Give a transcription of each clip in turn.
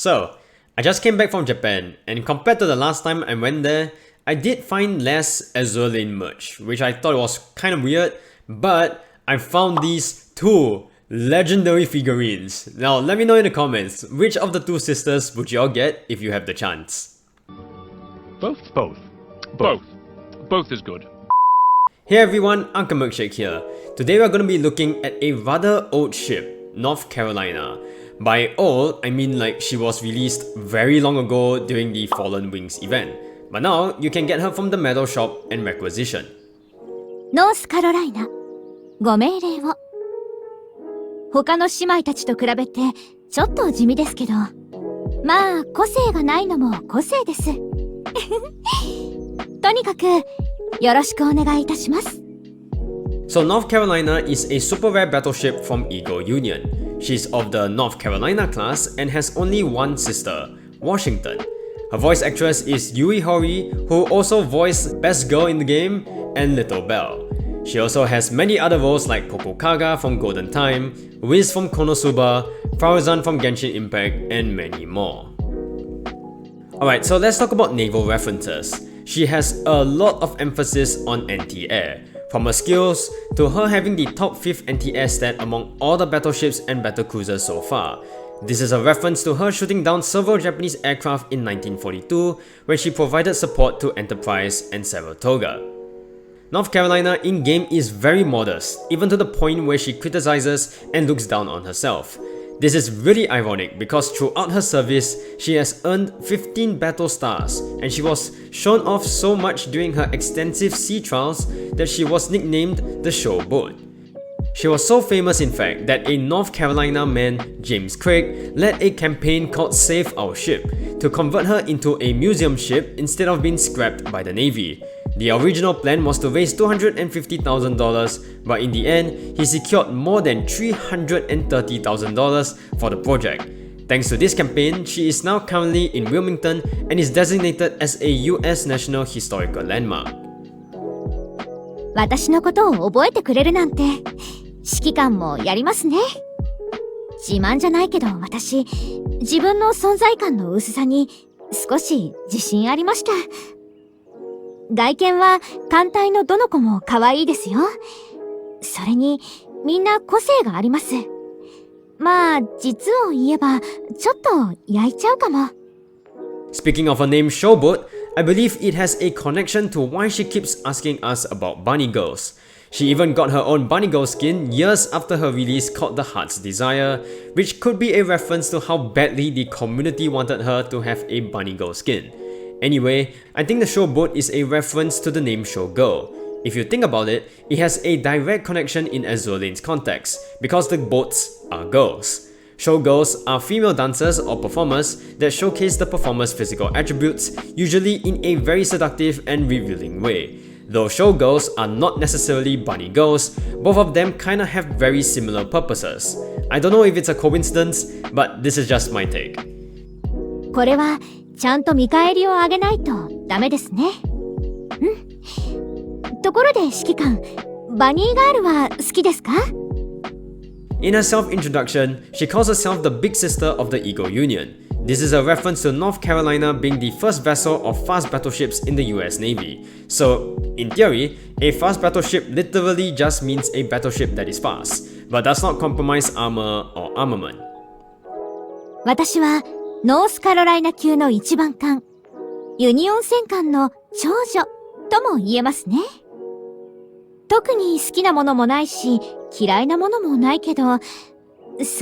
So, I just came back from Japan, and compared to the last time I went there, I did find less Azur Lane merch, which I thought was kind of weird, but I found these two legendary figurines. Now let me know in the comments, which of the two sisters would you all get if you have the chance? Both? Both is good. Hey everyone, Uncle Milkshake here. Today we're going to be looking at a rather old ship, North Carolina. By old, I mean like she was released very long ago during the Fallen Wings event. But now, you can get her from the metal shop and requisition. ノースカロライナ、ご命令を。他の姉妹たちと比べてちょっと地味ですけど、まあ個性がないのも個性です。とにかくよろしくお願いいたします。So North Carolina is a super rare battleship from Eagle Union. She's of the North Carolina class and has only one sister, Washington. Her voice actress is Yui Horii, who also voiced Best Girl in the game and Little Belle. She also has many other roles like Kokokaga from Golden Time, Wiz from Konosuba, Farazan from Genshin Impact, and many more. Alright, so let's talk about naval references. She has a lot of emphasis on anti-air, from her skills to her having the top 5th anti-air stat among all the battleships and battlecruisers so far. This is a reference to her shooting down several Japanese aircraft in 1942 when she provided support to Enterprise and Saratoga. North Carolina in-game is very modest, even to the point where she criticizes and looks down on herself. This is really ironic because throughout her service, she has earned 15 battle stars, and she was shown off so much during her extensive sea trials that she was nicknamed the Showboat. She was so famous in fact that a North Carolina man, James Craig, led a campaign called Save Our Ship to convert her into a museum ship instead of being scrapped by the Navy. The original plan was to raise $250,000, but in the end, he secured more than $330,000 for the project. Thanks to this campaign, she is now currently in Wilmington and is designated as a US National Historical Landmark. 私のことを覚えてくれるなんて、指揮官もやりますね。自慢じゃないけど私、自分の存在感の薄さに少し自信ありました。外見は艦隊のどの子も可愛いですよ。それにみんな個性があります。まあ実を言えばちょっと焼いちゃうかも。Speaking of her name Showboat, I believe it has a connection to why she keeps asking us about bunny girls. She even got her own bunny girl skin years after her release called The Heart's Desire, which could be a reference to how badly the community wanted her to have a bunny girl skin. Anyway, I think the Showboat is a reference to the name Showgirl. If you think about it, it has a direct connection in Azur Lane's context, because the boats are girls. Showgirls are female dancers or performers that showcase the performer's physical attributes, usually in a very seductive and revealing way. Though showgirls are not necessarily bunny girls, both of them kinda have very similar purposes. I don't know if it's a coincidence, but this is just my take. これはちゃんと見返りをあげないとダメですね。うん。ところで指揮官、バニーガールは好きですか？ In her self-introduction, she calls herself the big sister of the Eagle Union. This is a reference to North Carolina being the first vessel of fast battleships in the US Navy. So, in theory, a fast battleship literally just means a battleship that is fast, but does not compromise armor or armament. 私はノースカロライナ級の一番艦、ユニオン戦艦の長女とも言えますね。特に好きなものもないし、嫌いなものもないけど、そ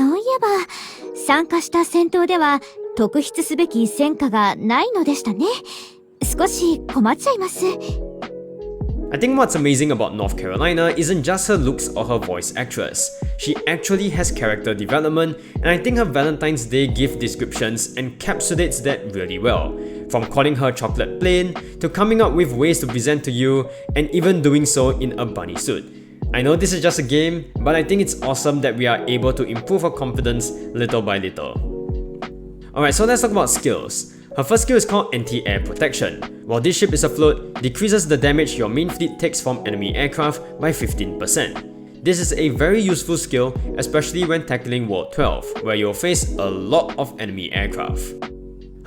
ういえば参加した戦闘では特筆すべき戦果がないのでしたね。少し困っちゃいます。I think what's amazing about North Carolina isn't just her looks or her voice actress. She actually has character development, and I think her Valentine's Day gift descriptions encapsulates that really well. From calling her chocolate plain, to coming up with ways to present to you, and even doing so in a bunny suit. I know this is just a game, but I think it's awesome that we are able to improve her confidence little by little. Alright, so let's talk about skills. Her first skill is called Anti-Air Protection. While this ship is afloat, decreases the damage your main fleet takes from enemy aircraft by 15%. This is a very useful skill, especially when tackling World 12, where you'll face a lot of enemy aircraft.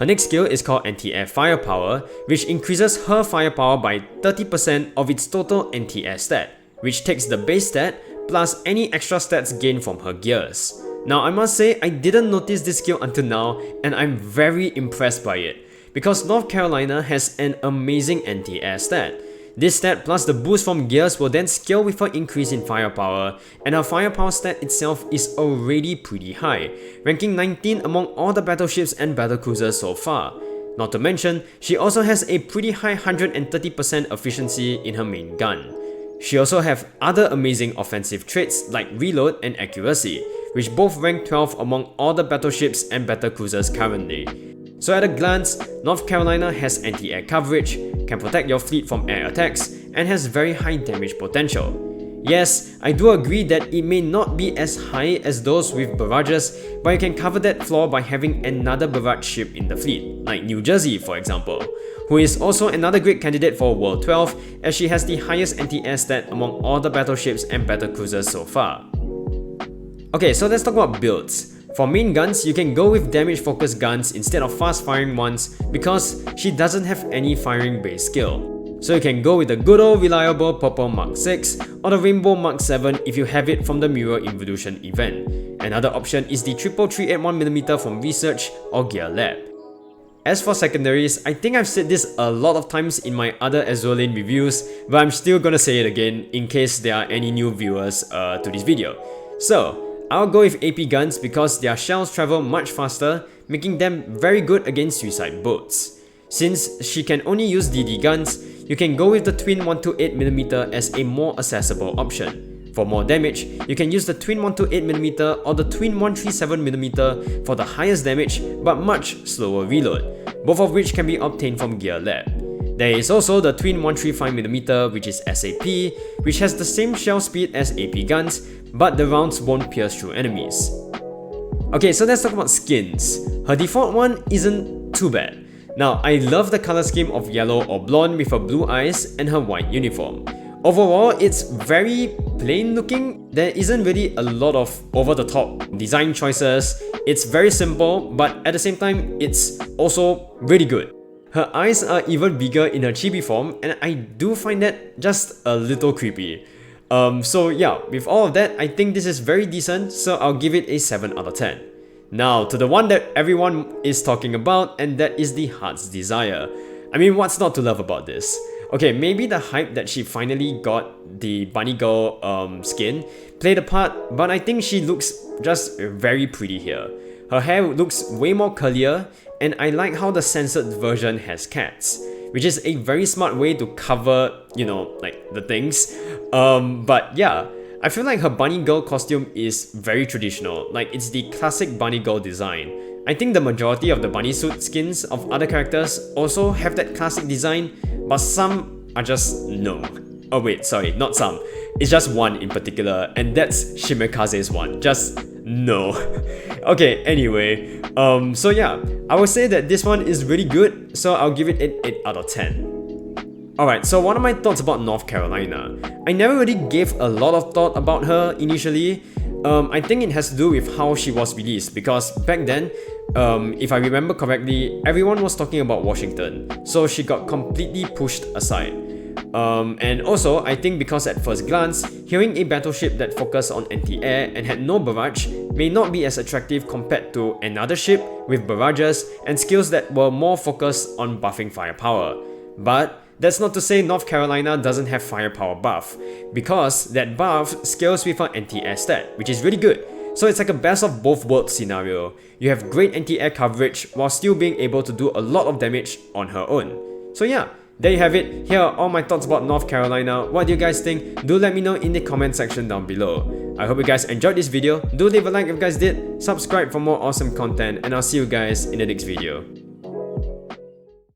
Her next skill is called Anti-Air Firepower, which increases her firepower by 30% of its total anti-air stat, which takes the base stat plus any extra stats gained from her gears. Now I must say I didn't notice this skill until now, and I'm very impressed by it, because North Carolina has an amazing anti-air stat. This stat plus the boost from gears will then scale with her increase in firepower, and her firepower stat itself is already pretty high, ranking 19 among all the battleships and battlecruisers so far. Not to mention, she also has a pretty high 130% efficiency in her main gun. She also have other amazing offensive traits like reload and accuracy, which both rank 12 among all the battleships and battlecruisers currently. So at a glance, North Carolina has anti-air coverage, can protect your fleet from air attacks, and has very high damage potential. Yes, I do agree that it may not be as high as those with barrages, but you can cover that flaw by having another barrage ship in the fleet, like New Jersey for example, who is also another great candidate for World 12 as she has the highest anti-air stat among all the battleships and battlecruisers so far. Okay, so let's talk about builds. For main guns, you can go with damage focused guns instead of fast firing ones because she doesn't have any firing base skill. So you can go with the good old reliable purple Mark 6 or the rainbow Mark 7 if you have it from the Mirror Evolution event. Another option is the 33381mm from Research or Gear Lab. As for secondaries, I think I've said this a lot of times in my other Azur Lane reviews, but I'm still gonna say it again in case there are any new viewers to this video. So, I'll go with AP guns because their shells travel much faster, making them very good against suicide boats. Since she can only use DD guns, you can go with the twin 128mm as a more accessible option. For more damage, you can use the twin 128mm or the twin 137mm for the highest damage but much slower reload, both of which can be obtained from Gear Lab. There is also the twin 135mm which is SAP, which has the same shell speed as AP guns, but the rounds won't pierce through enemies. Okay, so let's talk about skins. Her default one isn't too bad. Now, I love the color scheme of yellow or blonde with her blue eyes and her white uniform. Overall, it's very plain looking. There isn't really a lot of over-the-top design choices. It's very simple, but at the same time, it's also really good. Her eyes are even bigger in her chibi form, and I do find that just a little creepy. So yeah, with all of that, I think this is very decent, so I'll give it a 7 out of 10. Now, to the one that everyone is talking about, and that is the Heart's Desire. I mean, what's not to love about this? Okay, maybe the hype that she finally got the bunny girl skin played a part, but I think she looks just very pretty here. Her hair looks way more curlier, and I like how the censored version has cats, which is a very smart way to cover, you know, like the things. But yeah, I feel like her bunny girl costume is very traditional, like it's the classic bunny girl design. I think the majority of the bunny suit skins of other characters also have that classic design, but some are just no. Oh wait, sorry, not some. It's just one in particular, and that's Shimekaze's one. Just no. Okay, anyway, so yeah, I would say that this one is really good, so I'll give it an 8 out of 10. Alright, so what are my thoughts about North Carolina? I never really gave a lot of thought about her initially. I think it has to do with how she was released, because back then, if I remember correctly, everyone was talking about Washington, so she got completely pushed aside. And also, I think because at first glance, hearing a battleship that focused on anti-air and had no barrage may not be as attractive compared to another ship with barrages and skills that were more focused on buffing firepower. But that's not to say North Carolina doesn't have firepower buff, because that buff scales with her anti-air stat, which is really good. So it's like a best of both worlds scenario. You have great anti-air coverage while still being able to do a lot of damage on her own. So yeah, there you have it. Here are all my thoughts about North Carolina. What do you guys think? Do let me know in the comment section down below. I hope you guys enjoyed this video. Do leave a like if you guys did, subscribe for more awesome content, and I'll see you guys in the next video.